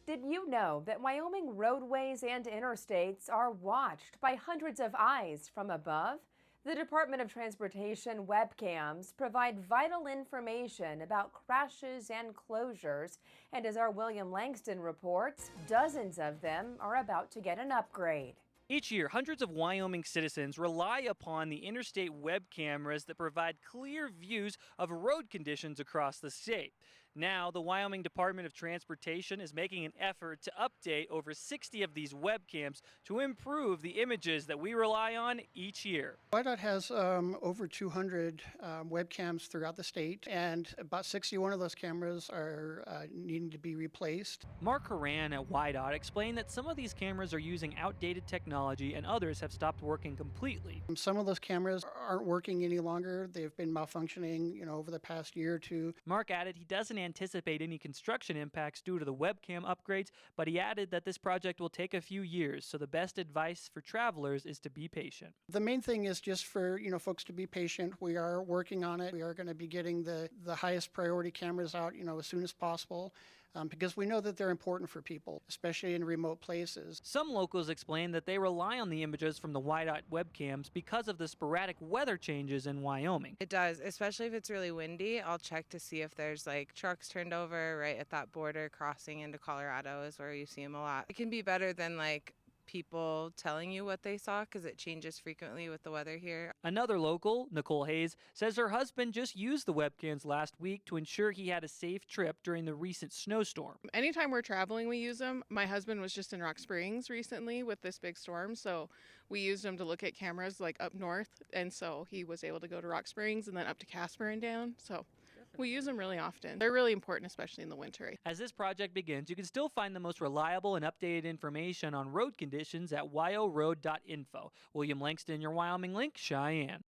Did you know that Wyoming roadways and interstates are watched by hundreds of eyes from above? The Department of Transportation webcams provide vital information about crashes and closures. And as our William Langston reports, dozens of them are about to get an upgrade. Each year, hundreds of Wyoming citizens rely upon the interstate web cameras that provide clear views of road conditions across the state. Now, the Wyoming Department of Transportation is making an effort to update over 60 of these webcams to improve the images that we rely on each year. WYDOT has over 200 webcams throughout the state, and about 61 of those cameras are needing to be replaced. Mark Horan at WYDOT explained that some of these cameras are using outdated technology and others have stopped working completely. Some of those cameras aren't working any longer. They've been malfunctioning, over the past year or two. Mark added he doesn't anticipate any construction impacts due to the webcam upgrades, but he added that this project will take a few years, so the best advice for travelers is to be patient. The main thing is just for folks to be patient. We are working on it. We are going to be getting the highest priority cameras out as soon as possible, because we know that they're important for people, especially in remote places. Some locals explain that they rely on the images from the WYDOT webcams because of the sporadic weather changes in Wyoming. It does, especially if it's really windy. I'll check to see if there's trucks turned over right at that border crossing into Colorado is where you see them a lot. It can be better than people telling you what they saw because it changes frequently with the weather here. Another local, Nicole Hayes, says her husband just used the webcams last week to ensure he had a safe trip during the recent snowstorm. Anytime we're traveling, we use them. My husband was just in Rock Springs recently with this big storm, so we used them to look at cameras up north, and so he was able to go to Rock Springs and then up to Casper and down. So we use them really often. They're really important, especially in the winter. As this project begins, you can still find the most reliable and updated information on road conditions at wyoroad.info. William Langston, your Wyoming Link, Cheyenne.